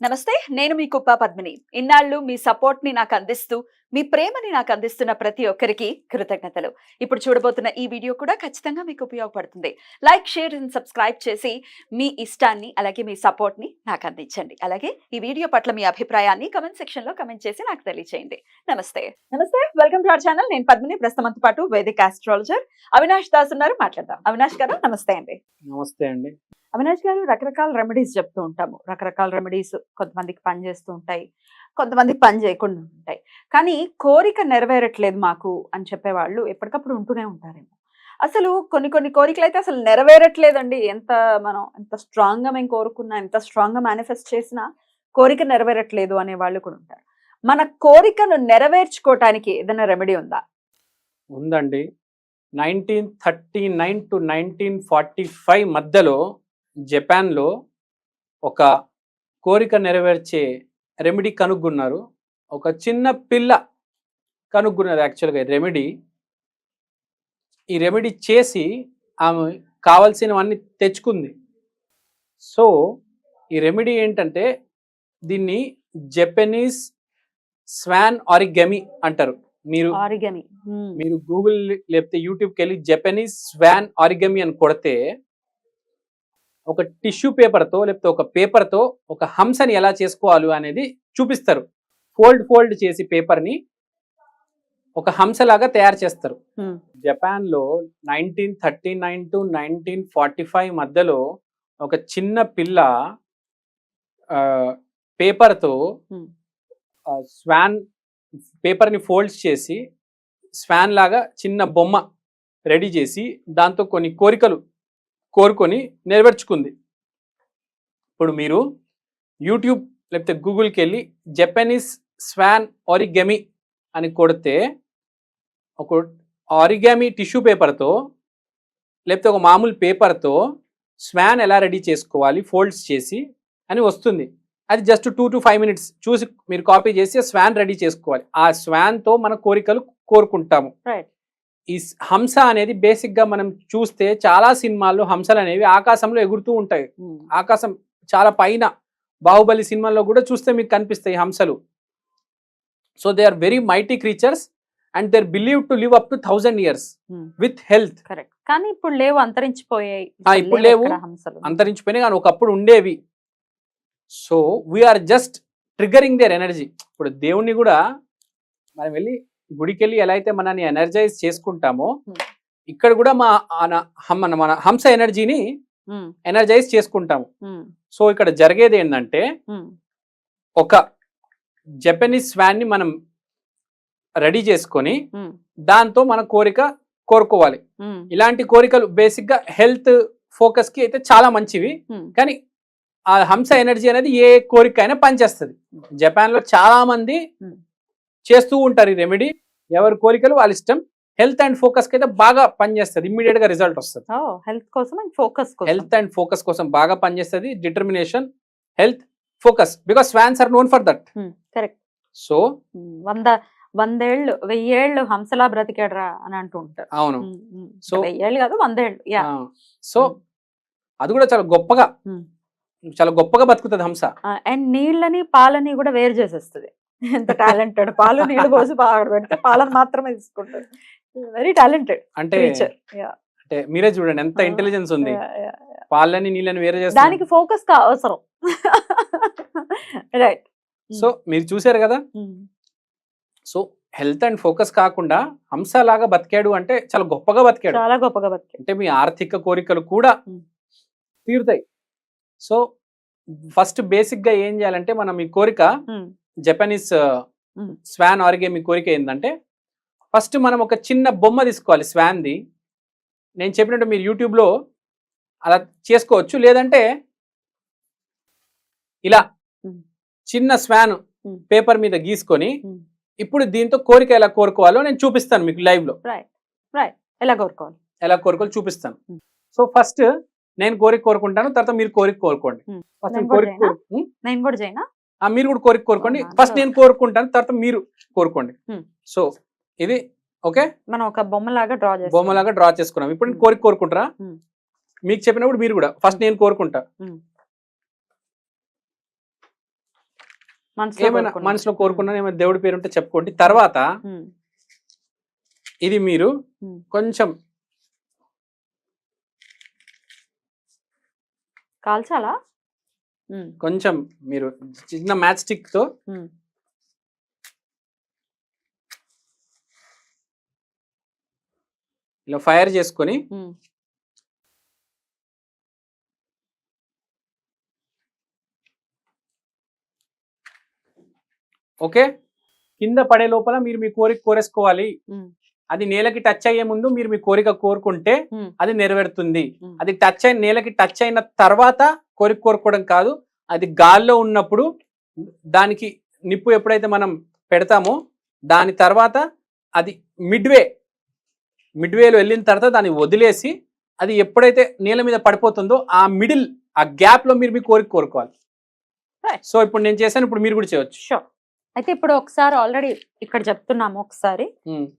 నమస్తే. నేను మీ కుప్ప పద్మిని. ఇన్నాళ్ళు మీ సపోర్ట్‌ని నాకు అందిస్తూ, మీ ప్రేమని నాకు అందిస్తున్న ప్రతి ఒక్కరికి కృతజ్ఞతలు. ఇప్పుడు చూడబోతున్న ఈ వీడియో కూడా ఖచ్చితంగా మీకు ఉపయోగపడుతుంది. లైక్, షేర్ అండ్ సబ్స్క్రైబ్ చేసి మీ ఇష్టాన్ని అలాగే మీ సపోర్ట్‌ని నాకు అందించండి. అలాగే ఈ వీడియో పట్ల మీ అభిప్రాయాన్ని కామెంట్ సెక్షన్‌లో కామెంట్ చేసి నాకు తెలియజేయండి. నమస్తే. నమస్తే. Welcome to our channel. నేను పద్మిని. ప్రస్తుతం మనతో పాటు వేదిక ఆస్ట్రాలజర్ అవినాష్ దాస్ ఉన్నారు. మాట్లాడదాం. అవినాష్ గారు నమస్తే అండి. నమస్తే అండి. అవినాష్ గారు, రకరకాల రెమెడీస్ చెప్తూ ఉంటాము. రకరకాల రెమెడీస్ కొంతమందికి పని చేస్తూ ఉంటాయి, కొంతమందికి పని చేయకుండా ఉంటాయి. కానీ కోరిక నెరవేరట్లేదు మాకు అని చెప్పేవాళ్ళు ఎప్పటికప్పుడు ఉంటూనే ఉంటారేమో. అసలు కొన్ని కొన్ని కోరికలు అయితే అసలు నెరవేరట్లేదండి. ఎంత స్ట్రాంగ్ గా మేము కోరుకున్నా, ఎంత స్ట్రాంగ్ గా మేనిఫెస్ట్ చేసినా కోరిక నెరవేరట్లేదు అనే వాళ్ళు కూడా ఉంటారు. మన కోరికను నెరవేర్చుకోవటానికి ఏదైనా రెమెడీ ఉందా? ఉందండి. 1939 టు 1945 మధ్యలో జపాన్లో ఒక కోరిక నెరవేర్చే రెమెడీ కనుగొన్నారు. ఒక చిన్న పిల్ల కనుగొన్నది యాక్చువల్గా రెమెడీ. ఈ రెమెడీ చేసి ఆమె కావాల్సినవన్నీ తెచ్చుకుంది. సో ఈ రెమెడీ ఏంటంటే దీన్ని జపనీస్ స్వాన్ ఆరిగమి అంటారు. మీరు గూగుల్ లేకపోతే యూట్యూబ్కి వెళ్ళి జపనీస్ స్వాన్ ఆరిగమి అని కొడితే ఒక టిష్యూ పేపర్తో లేకపోతే ఒక పేపర్తో ఒక హంసని ఎలా చేసుకోవాలి అనేది చూపిస్తారు. ఫోల్డ్ చేసి పేపర్ని ఒక హంసలాగా తయారు చేస్తారు. జపాన్లో 1939 టు 1945 మధ్యలో ఒక చిన్న పిల్ల పేపర్తో స్వాన్ పేపర్ని ఫోల్డ్స్ చేసి స్వాన్ లాగా చిన్న బొమ్మ రెడీ చేసి దాంతో కొన్ని కోరికలు కోరుకొని నెరవేర్చుకుంది. ఇప్పుడు మీరు యూట్యూబ్ లేకపోతే గూగుల్కి వెళ్ళి జపనీస్ స్వాన్ ఆరిగమి అని కొడితే ఒక ఆరిగమి టిష్యూ పేపర్తో లేకపోతే ఒక మామూలు పేపర్తో స్వాన్ ఎలా రెడీ చేసుకోవాలి ఫోల్డ్స్ చేసి అని వస్తుంది. అది జస్ట్ 2 to 5 minutes చూసి మీరు కాపీ చేసి స్వాన్ రెడీ చేసుకోవాలి. ఆ స్వాన్తో మన కోరికలు కోరుకుంటాము. ఈ హంస అనేది బేసిక్ గా మనం చూస్తే చాలా సినిమాల్లో హంసలు అనేవి ఆకాశంలో ఎగురుతూ ఉంటాయి. ఆకాశం చాలా పైన బాహుబలి సినిమాల్లో కూడా చూస్తే మీకు కనిపిస్తాయి హంసలు. So they are very mighty creatures and they are believe to live up to 1000 years with health. Correct. కానీ ఇప్పుడు లేవు, అంతరించిపోయాయి. ఇప్పుడు లేవు, అంతరించిపోయినాయి, కానీ ఒకప్పుడు ఉండేవి. So we are just triggering their energy. ఇప్పుడు దేవుణ్ణి కూడా మనం వెళ్ళి గుడికి వెళ్ళి ఎలా అయితే మనని ఎనర్జైజ్ చేసుకుంటామో ఇక్కడ కూడా మన హంస ఎనర్జీని ఎనర్జైజ్ చేసుకుంటాము. సో ఇక్కడ జరిగేది ఏంటంటే ఒక జపనీస్ స్వాన్ ని మనం రెడీ చేసుకొని దాంతో మన కోరిక కోరుకోవాలి. ఇలాంటి కోరికలు బేసిక్ గా హెల్త్ ఫోకస్ కి అయితే చాలా మంచివి. కానీ ఆ హంస ఎనర్జీ అనేది ఏ కోరిక అయినా పనిచేస్తుంది. జపాన్ లో చాలా మంది చేస్తూ ఉంటారు ఈ రెమెడీ. ఎవరి కోరికలు వాళ్ళ ఇష్టం. హెల్త్ అండ్ ఫోకస్ కి అయితే బాగా పనిచేస్తుంది. ఇమ్మీడియట్ గా రిజల్ట్ వస్తుంది. హెల్త్ అండ్ ఫోకస్ కోసం బాగా పనిచేస్తుంది. Determination, health, focus. Because swans are known for that. Correct. So 100 ఏళ్ళు 1000 ఏళ్ళు హంసలా బ్రతికాడరా అని అంటూ ఉంటారు. అవును. సో 1000 ఏళ్ళు కాదు, 100 ఏళ్ళు. సో అది కూడా చాలా గొప్పగా బతుకుతుంది హంస. అండ్ నీళ్ళని పాలని కూడా వేరు చేసేస్తుంది. ఎంత టాలెంటెడ్. పాలు నీళ్ళు పోసి బాగా పెడితే పాలను మాత్రమే తీసుకుంటారు. Very talented. అంటే మీరే చూడండి ఎంత ఇంటెలిజెన్స్ ఉంది. పాలని నీళ్ళని వేరే చేస్తారు. దానికి ఫోకస్ అవసరం. రైట్. సో మీరు చూసారు కదా. సో హెల్త్ అండ్ ఫోకస్ కాకుండా హంస లాగా బతికాడు అంటే చాలా గొప్పగా బతికాడు. చాలా గొప్పగా బతికాడు. అంటే మీ ఆర్థిక కోరికలు కూడా తీరుతాయి. సో ఫస్ట్ బేసిక్ గా ఏం చేయాలంటే మనం ఈ కోరిక జపనీస్ స్వాన్ ఆరిగమి కోరిక ఏంటంటే ఫస్ట్ మనం ఒక చిన్న బొమ్మ తీసుకోవాలి స్వాన్ది. నేను చెప్పినట్టు మీరు యూట్యూబ్లో అలా చేసుకోవచ్చు. లేదంటే ఇలా చిన్న స్వాన్ పేపర్ మీద గీసుకొని ఇప్పుడు దీంతో కోరిక ఎలా కోరుకోవాలో నేను చూపిస్తాను మీకు లైవ్ లో. ఎలా కోరుకోవాలి చూపిస్తాను. సో ఫస్ట్ నేను కోరిక కోరుకుంటాను, తర్వాత మీరు కోరిక కోరుకోండి. మీరు కూడా కోరిక కోరుకోండి. ఫస్ట్ నేను కోరుకుంటాను, తర్వాత మీరు కోరుకోండి. సో ఇది ఓకే. మనం ఒక బొమ్మలాగా డ్రా చేసుకున్నాం. ఇప్పుడు నేను కోరిక కోరుకుంటారా? మీకు చెప్పినప్పుడు మీరు కూడా ఫస్ట్ నేను కోరుకుంటా. ఏమైనా మనసులో కోరుకున్నాను, ఏమైనా దేవుడి పేరు ఉంటే చెప్పుకోండి. తర్వాత ఇది మీరు కొంచెం కాల్చాలా? కొంచెం మీరు చిన్న మ్యాచ్ స్టిక్ తో ఇలా ఫైర్ చేసుకొని ఓకే, కింద పడే లోపల మీరు మీ కోరిక కోరేసుకోవాలి. అది నేలకి టచ్ అయ్యే ముందు మీరు మీ కోరిక కోరుకుంటే అది నెరవేరుతుంది. అది నేలకి టచ్ అయిన తర్వాత కోరిక కోరుకోవడం కాదు, అది గాల్లో ఉన్నప్పుడు దానికి నిప్పు ఎప్పుడైతే మనం పెడతామో దాని తర్వాత అది మిడ్వేలో వెళ్ళిన తర్వాత దాన్ని వదిలేసి అది ఎప్పుడైతే నేల మీద పడిపోతుందో ఆ గ్యాప్ లో మీరు మీ కోరిక కోరుకోవాలి. సో ఇప్పుడు నేను చేశాను, ఇప్పుడు మీరు కూడా చేయొచ్చు. అయితే ఇప్పుడు ఒకసారి ఆల్రెడీ ఇక్కడ చెప్తున్నాము, ఒకసారి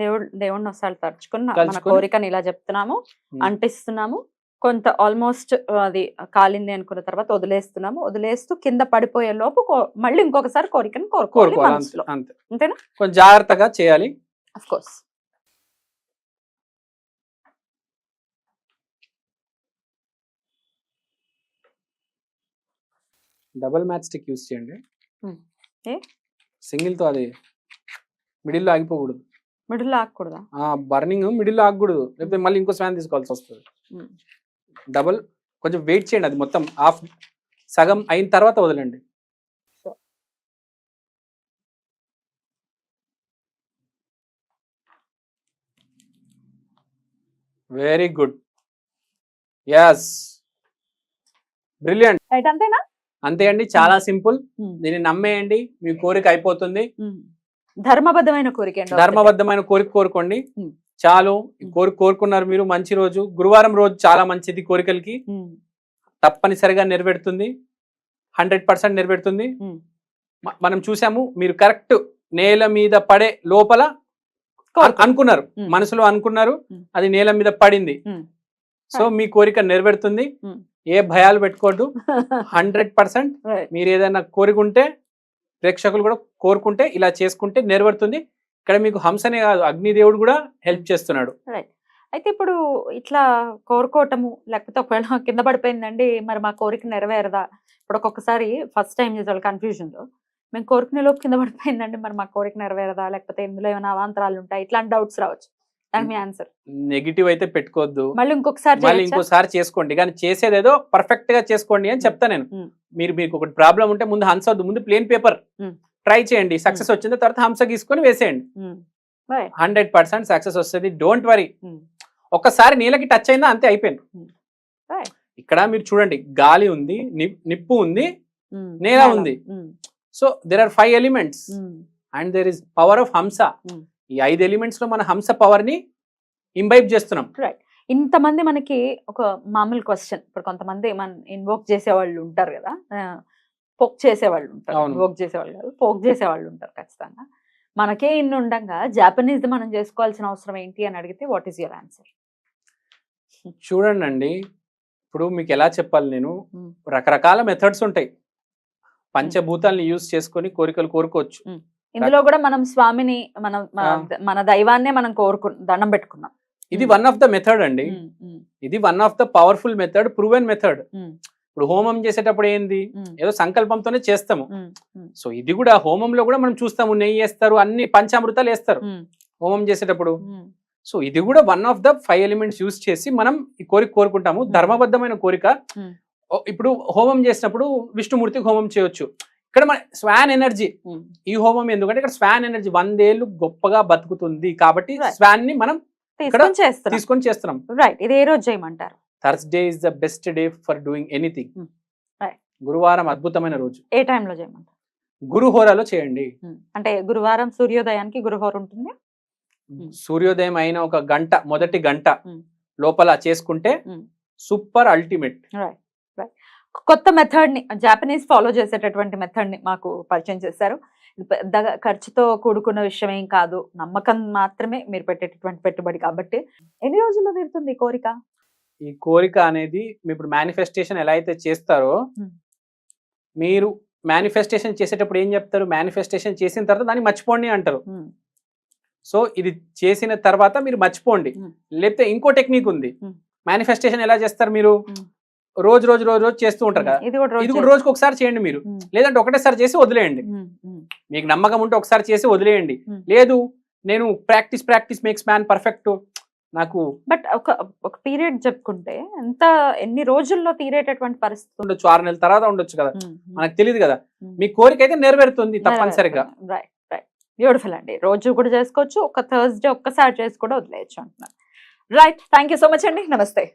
దేవుడిని ఒకసారి తలుచుకుని మన కోరికని ఇలా చెప్తున్నాము, అంటిస్తున్నాము, కొంత ఆల్మోస్ట్ అది కాలింది అనుకున్న తర్వాత వదిలేస్తూ కింద పడిపోయే లోపు మళ్ళీ ఇంకొకసారి కోరికని కోరుకోవాలి. అంతేనా? కొంచెం జాగ్రత్తగా చేయాలి. Of course. Double match stick use చేయండి. సింగిల్ తో అది మిడిల్లో ఆగిపోకూడదు. మిడిల్లో ఆగకూడదా? బర్నింగ్ మిడిల్లో ఆగకూడదు, లేకపోతే మళ్ళీ ఇంకో స్వాన్ తీసుకోవాల్సి వస్తుంది. డబుల్ కొంచెం వెయిట్ చేయండి, అది మొత్తం సగం అయిన తర్వాత వదలండి. Very good, yes, brilliant. అంతేనా? అంతే అండి, చాలా సింపుల్. దీన్ని నమ్మేయండి, మీ కోరిక అయిపోతుంది. ధర్మబద్ధమైన కోరిక కోరుకోండి చాలు. కోరుకున్నారు మీరు. మంచి రోజు గురువారం రోజు చాలా మంచిది కోరికలకి, తప్పనిసరిగా నెరవేరుతుంది, 100% నెరవేరుతుంది. మనం చూసాము, మీరు కరెక్ట్ నేల మీద పడే లోపల అనుకున్నారు, మనసులో అనుకున్నారు, అది నేల మీద పడింది. సో మీ కోరిక నెరవేరుతుంది. ఏ భయాలు పెట్టుకోవద్దు, 100% మీరు ఏదైనా కోరుకుంటే, ప్రేక్షకులు కూడా కోరుకుంటే, ఇలా చేసుకుంటే నెరవేరుతుంది. ఇక్కడ మీకు హంసనే కాదు, అగ్నిదేవుడు కూడా హెల్ప్ చేస్తున్నాడు. అయితే ఇప్పుడు ఇట్లా కోరుకోవటము, లేకపోతే ఒకవేళ కింద పడిపోయిందండి మరి మా కోరిక నెరవేరదా? ఇప్పుడు ఒక్కొక్కసారి ఫస్ట్ టైం చేసే వాళ్ళు కన్ఫ్యూజన్ లో, మేము కోరుకునే లోపు కింద పడిపోయిందండి మరి మా కోరిక నెరవేరదా, లేకపోతే ఇందులో ఏమైనా అవాంతరాలు ఉంటాయి, ఇట్లాంటి డౌట్స్ రావచ్చు. దానికి మీ ఆన్సర్? నెగిటివ్ అయితే పెట్టుకోవద్దు, మళ్ళీ ఇంకోసారి చేసుకోండి, కానీ చేసేదేదో పర్ఫెక్ట్ గా చేసుకోండి అని చెప్తా నేను. మీకు ఒక ప్రాబ్లం ఉంటే ముందు హంస వద్దు, ముందు ప్లేన్ పేపర్ ట్రై చేయండి. సక్సెస్ వచ్చింది తర్వాత హంస గీసుకొని వేసేయండి, 100% సక్సెస్ వస్తుంది. Don't worry. ఒక్కసారి నీళ్ళకి టచ్ అయిందా అంతే, అయిపోయింది. ఇక్కడ మీరు చూడండి, గాలి ఉంది, నిప్పు ఉంది, నేల ఉంది. So there are 5 elements and there is power of hamsa. ఈ 5 ఎలిమెంట్స్ లో మన హంస పవర్ ని ఇంబైబ్ చేస్తున్నాం. ఇంతమంది మనకి ఒక మామూలు క్వశ్చన్, ఇప్పుడు కొంతమంది మన ఇన్వోక్ చేసేవాళ్ళు ఉంటారు కదా, పోక్ చేసేవాళ్ళు ఉంటారు, ఇన్వోక్ చేసేవాళ్ళు కాదు, పోక్ చేసేవాళ్ళు ఉంటారు ఖచ్చితంగా. మనకే ఇన్ని ఉండగా జాపనీస్ మనం చేసుకోవాల్సిన అవసరం ఏంటి అని అడిగితే వాట్ ఈస్ యువర్ ఆన్సర్? చూడండి, ఇప్పుడు మీకు ఎలా చెప్పాలి, నేను రకరకాల మెథడ్స్ ఉంటాయి. పంచభూతాలను యూజ్ చేసుకొని కోరికలు కోరుకోవచ్చు. ఇందులో కూడా మనం స్వామిని, మన దైవాన్నే మనం దండం పెట్టుకున్నాం. ఇది వన్ ఆఫ్ ద మెథడ్ అండి, ఇది one of the powerful method, proven method. ఇప్పుడు హోమం చేసేటప్పుడు ఏంది, ఏదో సంకల్పంతోనే చేస్తాము. సో ఇది కూడా హోమంలో కూడా మనం చూస్తాము, నెయ్యి వేస్తారు, అన్ని పంచామృతాలు వేస్తారు హోమం చేసేటప్పుడు. సో ఇది కూడా one of the 5 elements use చేసి మనం ఈ కోరిక కోరుకుంటాము. ధర్మబద్ధమైన కోరిక. ఇప్పుడు హోమం చేసినప్పుడు విష్ణుమూర్తికి హోమం చేయొచ్చు. ఇక్కడ మన స్వాన్ ఎనర్జీ, ఈ హోమం ఎందుకంటే ఇక్కడ స్వాన్ ఎనర్జీ 100 ఏళ్ళు గొప్పగా బతుకుతుంది కాబట్టి స్వాన్ ని మనం తీసుకొని చేస్తున్నాం. రైట్. ఇది ఏ రోజు చేయమంటారు? Thursday is the best day for doing anything. గురువారం అద్భుతమైన రోజు. ఏ టైంలో చేయమంటారు? గురుహోరాలో చేయండి. అంటే గురువారం సూర్యోదయానికి గురుహోర ఉంటుంది. సూర్యోదయం అయిన ఒక గంట, మొదటి గంట లోపల చేసుకుంటే సూపర్ అల్టిమేట్. కొత్త మెథడ్ ని, జాపనీస్ ఫాలో చేసేటటువంటి మెథడ్ ని మాకు పరిచయం చేశారు. పెద్దగా ఖర్చుతో కూడుకున్న విషయం ఏం కాదు, నమ్మకం మాత్రమే మీరు పెట్టేటటువంటి పెట్టుబడి. కాబట్టి ఎన్ని రోజుల్లో తీరుతుంది ఈ కోరిక? ఈ కోరిక అనేది ఇప్పుడు మేనిఫెస్టేషన్ ఎలా అయితే చేస్తారో, మీరు మేనిఫెస్టేషన్ చేసేటప్పుడు ఏం చెప్తారు, మేనిఫెస్టేషన్ చేసిన తర్వాత దాన్ని మర్చిపోండి అంటారు. సో ఇది చేసిన తర్వాత మీరు మర్చిపోండి. లేకపోతే ఇంకో టెక్నిక్ ఉంది. మేనిఫెస్టేషన్ ఎలా చేస్తారు మీరు, రోజు రోజు రోజు రోజు చేస్తూ ఉంటారు కదా, ఇది కూడా రోజుకి ఒకసారి చేయండి మీరు. లేదంటే ఒకటేసారి చేసి వదిలేయండి. మీకు నమ్మకం ఉంటే ఒకసారి చేసి వదిలేయండి. లేదు నేను ప్రాక్టీస్ మేక్స్ మ్యాన్ పర్ఫెక్ట్, నాకు బట్ ఒక పీరియడ్ చెప్పుకుంటే ఎన్ని రోజుల్లో తీరేటటువంటి పరిస్థితి ఉండొచ్చు, 6 నెలల తర్వాత ఉండొచ్చు కదా, మనకు తెలియదు కదా. మీ కోరిక అయితే నెరవేరుతుంది తప్పనిసరిగా. రైట్ రైట్, బ్యూటిఫుల్ అండి. రోజు కూడా చేసుకోవచ్చు, ఒక థర్స్డే ఒక్కసారి చేసి కూడా వదిలేయచ్చు అంటున్నారు. Right, thank you so much అండి, నమస్తే.